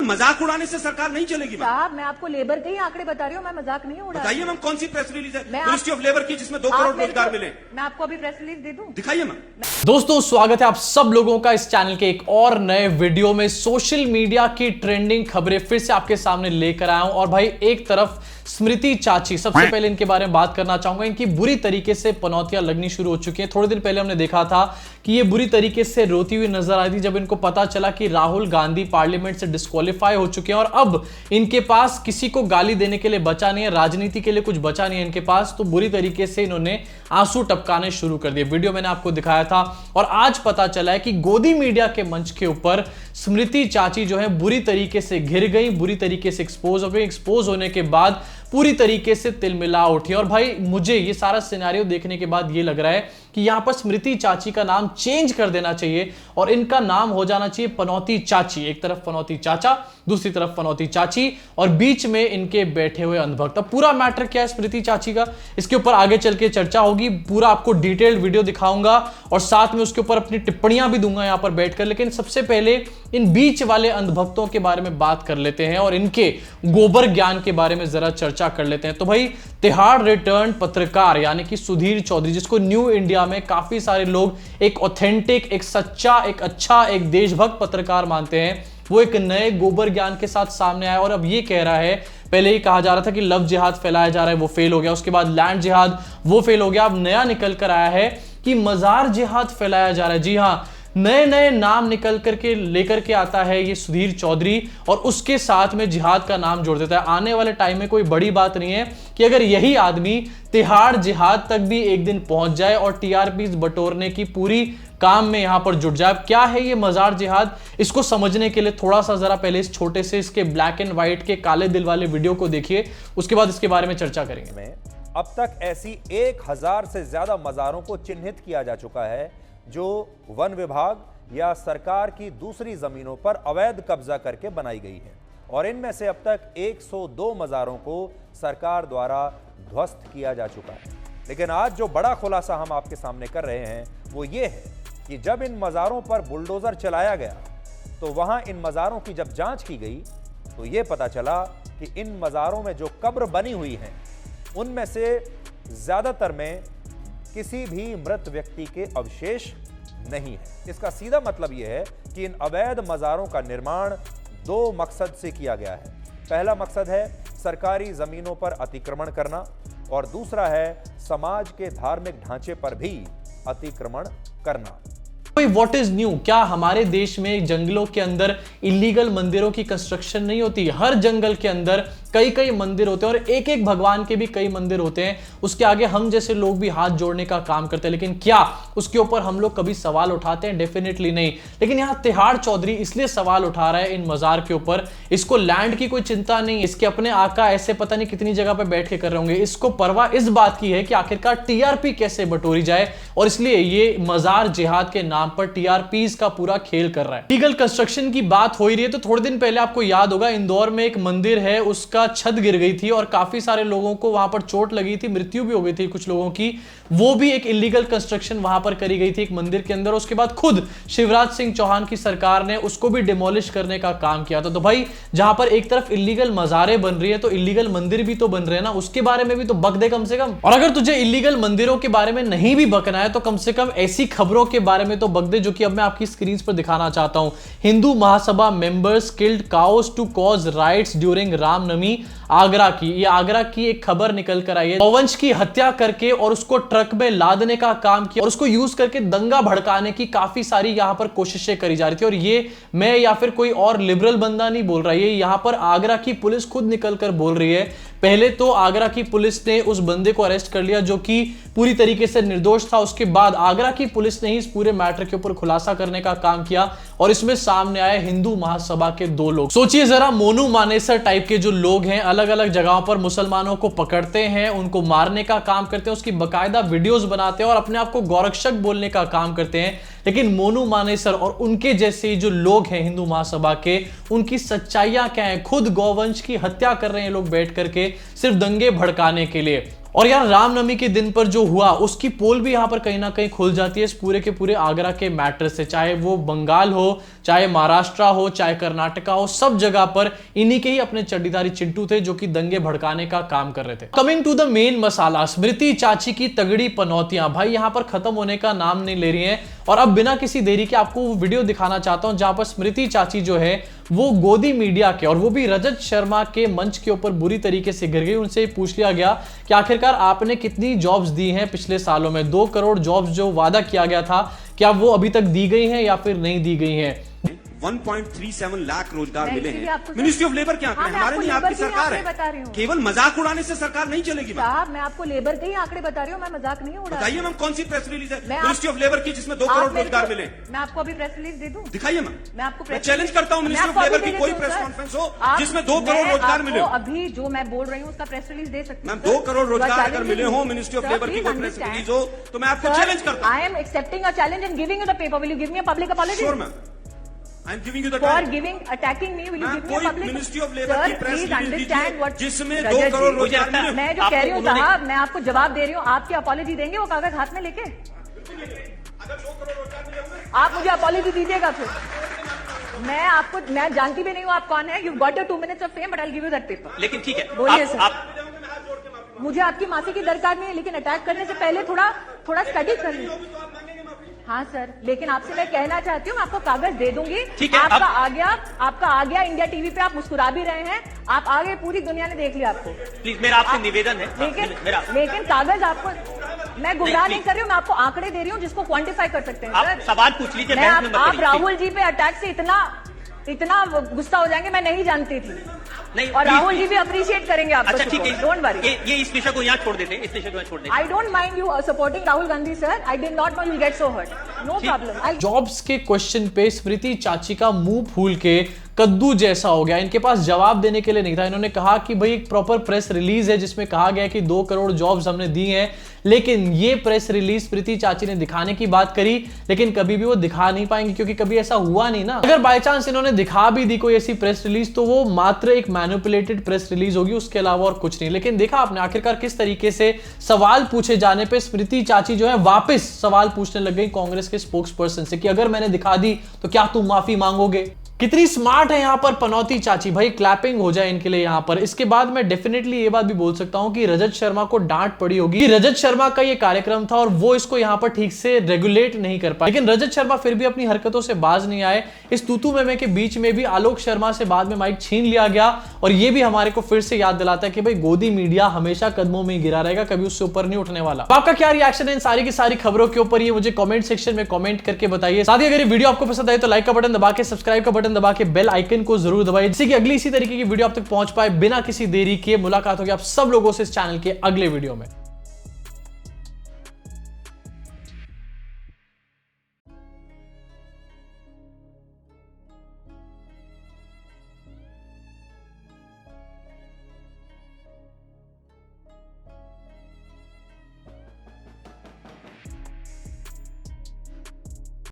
मजाक उड़ाने से सरकार नहीं चलेगी मैम। साहब मैं आपको लेबर के ही आंकड़े बता रही हूँ, मैं मजाक नहीं उड़ा। बताइए मैम कौन सी प्रेस रिलीज है मिनिस्ट्री ऑफ लेबर की जिसमें 2 करोड़ रोजगार मिले? मैं आपको अभी प्रेस रिलीज दे दूं? दिखाइए मैम। दोस्तों स्वागत है आप सब लोगों का इस चैनल के एक और नए वीडियो में। सोशल मीडिया की ट्रेंडिंग खबरें फिर से आपके सामने लेकर आया हूं। और भाई एक तरफ स्मृति चाची, सबसे पहले इनके बारे में बात करना चाहूंगा। इनकी बुरी तरीके से पनौतियां लगनी शुरू हो चुकी हैं। थोड़े दिन पहले हमने देखा था कि ये बुरी तरीके से रोती हुई नजर आई थी जब इनको पता चला कि राहुल गांधी पार्लियामेंट से डिस्क्वालीफाई हो चुके हैं और अब इनके पास किसी को गाली देने के लिए बचा नहीं है, राजनीति के लिए कुछ बचा नहीं है इनके पास। तो बुरी तरीके से इन्होंने आंसू टपकाने शुरू कर दिए। वीडियो मैंने आपको दिखाया था और आज पता चला है कि गोदी मीडिया के मंच के ऊपर स्मृति चाची जो है बुरी तरीके से घिर गई, बुरी तरीके से एक्सपोज हो गई। एक्सपोज होने के बाद पूरी तरीके से तिलमिला उठी। और भाई मुझे ये सारा सिनेरियो देखने के बाद ये लग रहा है कि यहां पर स्मृति चाची का नाम चेंज कर देना चाहिए और इनका नाम हो जाना चाहिए पनौती चाची। एक तरफ पनौती चाचा, दूसरी तरफ पनौती चाची और बीच में इनके बैठे हुए अंधभक्त। अब पूरा मैटर क्या है स्मृति चाची का, इसके ऊपर आगे चल के चर्चा होगी। पूरा आपको डिटेल्ड वीडियो दिखाऊंगा और साथ में उसके ऊपर अपनी टिप्पणियां भी दूंगा यहां पर बैठकर। लेकिन सबसे पहले इन बीच वाले अंधभक्तों के बारे में बात कर लेते हैं और इनके गोबर ज्ञान के बारे में जरा चर्चा कर लेते हैं। तो भाई तिहाड़ रिटर्न पत्रकार यानी कि सुधीर चौधरी, जिसको न्यू इंडिया में काफी सारे लोग एक ऑथेंटिक, एक सच्चा, एक अच्छा, एक देशभक्त पत्रकार मानते हैं, वो एक नए गोबर ज्ञान के साथ सामने आया और अब ये कह रहा है, पहले ही कहा जा रहा था कि लव जिहाद फैलाया जा रहा है, वो फेल हो गया। उसके बाद लैंड जिहाद, वो फेल हो गया। अब नया निकल कर आया है कि मजार जिहाद फैलाया जा रहा है। जी हां, नए नए नाम निकल करके लेकर के आता है ये सुधीर चौधरी और उसके साथ में जिहाद का नाम जोड़ देता है। आने वाले टाइम में कोई बड़ी बात नहीं है कि अगर यही आदमी तिहाड़ जिहाद तक भी एक दिन पहुंच जाए और टीआरपीज बटोरने की पूरी काम में यहां पर जुट जाए। क्या है ये मजार जिहाद, इसको समझने के लिए थोड़ा सा जरा पहले इस छोटे से इसके ब्लैक एंड व्हाइट के काले दिल वाले वीडियो को देखिए, उसके बाद इसके बारे में चर्चा करेंगे। अब तक ऐसी 1000 से ज्यादा मजारों को चिन्हित किया जा चुका है जो वन विभाग या सरकार की दूसरी जमीनों पर अवैध कब्जा करके बनाई गई है और इनमें से अब तक 102 मजारों को सरकार द्वारा ध्वस्त किया जा चुका है। लेकिन आज जो बड़ा खुलासा हम आपके सामने कर रहे हैं वो ये है कि जब इन मजारों पर बुलडोजर चलाया गया तो वहां इन मजारों की जब जांच की गई तो ये पता चला कि इन मजारों में जो कब्र बनी हुई हैं उनमें से ज्यादातर में किसी भी मृत व्यक्ति के अवशेष नहीं है। इसका सीधा मतलब यह है कि इन अवैध मजारों का निर्माण 2 मकसद से किया गया है। पहला मकसद है सरकारी जमीनों पर अतिक्रमण करना और दूसरा है समाज के धार्मिक ढांचे पर भी अतिक्रमण करना। व्हाट इज न्यू, क्या हमारे देश में जंगलों के अंदर इलीगल मंदिरों की कंस्ट्रक्शन नहीं होती? हर जंगल के अंदर कई कई मंदिर होते हैं और एक एक भगवान के भी कई मंदिर होते हैं। उसके आगे हम जैसे लोग भी हाथ जोड़ने का काम करते हैं, लेकिन क्या उसके ऊपर हम लोग कभी सवाल उठाते हैं? डेफिनेटली नहीं। लेकिन यहां तिहाड़ चौधरी इसलिए सवाल उठा रहा है इन मजार के ऊपर, इसको लैंड की कोई चिंता नहीं, इसके अपने आका ऐसे पता नहीं कितनी जगह पर बैठ के कर रहे होंगे। इसको परवाह इस बात की है कि आखिरकार टीआरपी कैसे बटोरी जाए और इसलिए ये मजार जिहाद के नाम पर टीआरपीज का पूरा खेल कर रहा है। लीगल कंस्ट्रक्शन की बात हो ही रही है तो थोड़े दिन पहले आपको याद होगा इंदौर में एक मंदिर है, उसका छत गिर गई थी और काफी सारे लोगों को वहां पर चोट लगी थी, मृत्यु भी हो गई थी कुछ लोगों की। वो भी एक इलीगल कंस्ट्रक्शन वहां पर करी गई थी एक मंदिर के अंदर। उसके बाद खुद शिवराज सिंह चौहान की सरकार ने उसको भी डिमोलिश करने का काम किया था। तो भाई जहां पर एक तरफ इलीगल मजारें बन रही है तो इलीगल मंदिर भी तो बन रहे हैं ना, उसके बारे में भी तो बक दे कम से कम। और अगर तुझे इलीगल मंदिरों के बारे में नहीं भी बकना है तो कम से कम ऐसी खबरों के बारे में तो बक दे जो कि अब मैं आपकी स्क्रीन पर दिखाना चाहता हूं। Hindu Mahasabha members killed cows to cause riots during Ramnavami, Agra की। ये आगरा की एक खबर निकल कर आई है। गौवंश की हत्या करके और उसको ट्रक में लादने का काम किया और उसको यूज करके दंगा भड़काने की काफी सारी यहां पर कोशिशें करी जा रही थी। और ये मैं या फिर कोई और लिबरल बंदा नहीं बोल रहा है, ये यहां पर आगरा की पुलिस खुद निकल कर बोल रही है। पहले तो आगरा की पुलिस ने उस बंदे को अरेस्ट कर लिया जो कि पूरी तरीके से निर्दोष था। उसके बाद आगरा की पुलिस ने ही इस पूरे मैटर के ऊपर खुलासा करने का काम किया और इसमें सामने आए हिंदू महासभा के 2 लोग। सोचिए जरा, मोनू मानेसर टाइप के जो लोग हैं, अलग अलग जगहों पर मुसलमानों को पकड़ते हैं, उनको मारने का काम करते हैं, उसकी बकायदा वीडियोस बनाते हैं और अपने आप को गौरक्षक बोलने का काम करते हैं। लेकिन मोनू मानेसर और उनके जैसे जो लोग हैं हिंदू महासभा के, उनकी सच्चाइयां क्या है? खुद गौवंश की हत्या कर रहे हैं लोग बैठ करके सिर्फ दंगे भड़काने के लिए। और यार रामनवमी के दिन पर जो हुआ उसकी पोल भी यहां पर कहीं ना कहीं खुल जाती है इस पूरे के पूरे आगरा के मैटर से, चाहे वो बंगाल हो, चाहे महाराष्ट्र हो, चाहे कर्नाटका हो, सब जगह पर इन्हीं के ही अपने चड्डीधारी चिंटू थे जो कि दंगे भड़काने का काम कर रहे थे। कमिंग टू द मेन मसाला, स्मृति चाची की तगड़ी पनौतियां भाई यहां पर खत्म होने का नाम नहीं ले रही हैं। और अब बिना किसी देरी के आपको वो वीडियो दिखाना चाहता हूं जहां पर स्मृति चाची जो है वो गोदी मीडिया के और वो भी रजत शर्मा के मंच के ऊपर बुरी तरीके से गिर गई। उनसे पूछ लिया गया कि आखिरकार आपने कितनी जॉब्स दी हैं पिछले सालों में, 2 करोड़ जॉब्स जो वादा किया गया था क्या वो अभी तक दी गई हैं या फिर नहीं दी गई हैं। 1.37 लाख रोजगार मैं मिले इसीलिए हैं। आपको मिनिस्ट्री ऑफ लेबर क्या आंकड़े हाँ, मैं हमारे आपको नहीं, लेबर आपकी के ही सरकार आंकड़े बता रही है। हूँ। केवल मजाक उड़ाने से सरकार नहीं चलेगी। मैम साहब मैं आपको लेबर के ही आंकड़े बता रही हूँ, मैं मजाक नहीं उड़ा रही बताइए मैम, कौन सी प्रेस रिलीज है मैं मिनिस्ट्री ऑफ लेबर की जिसमें 2 आप करोड़ मेरे रोजगार को- मिले? मैं आपको अभी प्रेस रिलीज दे दूं? दिखाइए मैम, मैं आपको मैं press चैलेंज release- करता हूं मैं मिनिस्ट्री ऑफ आपको लेबर अभी की दे कोई देती प्रेस हूँ, कॉन्फ्रेंस सर। हो आप- जिसमें 2 करोड़ मैं रोजगार मिले आपको हो। अभी जो मैं बोल रही हूँ उसका प्रेस रिलीज दे सकती हूँ। मैम 2 करोड़ रोजगार अगर मिले हो मिनिस्ट्री ऑफ लेबर की कोई प्रेस रिलीज हो तो मैं आपको चैलेंज करता हूं। I am accepting a challenge and giving you the paper. Will you give me a public apology? Sure ma'am, I am giving you the For time. giving, attacking me, will you ma'am give me a कोई public? Ministry of labour Sir, की press please release understand दीजिए what जिसमें रजत 2 जी, करोड़ रोजगार मिले। मैं जो कह रही हूँ साहब, मैं आपको जवाब दे रही हूँ, आपकी अपॉलजी देंगे वो कागज हाथ में लेके? अगर 2 करोड़ रोजगार मिले होंगे आप मुझे अपॉलजी दीजिएगा फिर। मैं जानती भी नहीं हूँ आप कौन है। You got your 2 minutes of fame, but I'll give you that paper. लेकिन ठीक है, बोलिए आप, सर। आप मुझे आपकी माफी की दरकार नहीं है, लेकिन अटैक करने से पहले थोड़ा स्टडी कर लीजिए। हाँ सर, लेकिन आपसे मैं कहना चाहती हूँ, मैं आपको कागज दे दूंगी। ठीक है, आपका आ गया इंडिया टीवी पे, आप मुस्कुरा भी रहे हैं। आप आ गए, पूरी दुनिया ने देख लिया आपको। प्लीज मेरा आपसे निवेदन है। लेकिन कागज आपको, मैं गुमराह नहीं कर रही हूँ, मैं आपको आंकड़े दे रही हूँ जिसको क्वांटिफाई कर सकते हैं। आप सर सवाल पूछ लीजिए, बहस में मत आप करिए। राहुल जी पे अटैक से इतना गुस्सा हो जाएंगे, मैं नहीं जानती थी। नहीं, और प्लीज, राहुल जी भी अप्रिशिएट करेंगे आपको। अच्छा ठीक है, डोंट वरी। ये इस विषय को यहाँ छोड़ देते हैं, इस विषय को यहाँ छोड़ देते I don't mind you supporting Rahul Gandhi, sir. I did not know you'll get so hurt. No problem. Jobs के क्वेश्चन पे स्मृति चाची का मुंह फूल के कद्दू जैसा हो गया। इनके पास जवाब देने के लिए नहीं था। इन्होंने कहा कि भाई एक प्रॉपर प्रेस रिलीज है जिसमें कहा गया कि 2 करोड़ जॉब्स हमने दी हैं, लेकिन ये प्रेस रिलीज स्मृति चाची ने दिखाने की बात करी, लेकिन कभी भी वो दिखा नहीं पाएंगे क्योंकि कभी ऐसा हुआ नहीं ना। अगर बाय चांस इन्होंने दिखा भी दी कोई ऐसी प्रेस रिलीज तो वो मात्र एक मैनिपुलेटेड प्रेस रिलीज होगी, उसके अलावा और कुछ नहीं। लेकिन देखा आपने आखिरकार किस तरीके से सवाल पूछे जाने पे स्मृति चाची जो है वापस सवाल पूछने लग गई कांग्रेस के स्पोक्स पर्सन से कि अगर मैंने दिखा दी तो क्या तुम माफी मांगोगे। कितनी स्मार्ट है यहां पर पनौती चाची, भाई क्लैपिंग हो जाए इनके लिए यहां पर। इसके बाद मैं डेफिनेटली ये बात भी बोल सकता हूं कि रजत शर्मा को डांट पड़ी होगी कि रजत शर्मा का ये कार्यक्रम था और वो इसको यहां पर ठीक से रेगुलेट नहीं कर पाए। लेकिन रजत शर्मा फिर भी अपनी हरकतों से बाज नहीं आए। इस तूतू मेमे के बीच में भी आलोक शर्मा से बाद में माइक छीन लिया गया और ये भी हमारे को फिर से याद दिलाता है कि भाई गोदी मीडिया हमेशा कदमों में गिरा रहेगा, कभी उससे ऊपर नहीं उठने वाला। आपका क्या रिएक्शन है इन सारी की सारी खबरों के ऊपर, ये मुझे कमेंट सेक्शन में कमेंट करके बताइए। साथ ही अगर ये वीडियो आपको पसंद आए तो लाइक का बटन दबा के, सब्सक्राइब का बटन दबा के बेल आइकन को जरूर दबाइए, जिससे कि अगली इसी तरीके की वीडियो आप तक पहुंच पाए बिना किसी देरी के। मुलाकात होगी आप सब लोगों से इस चैनल के अगले वीडियो में।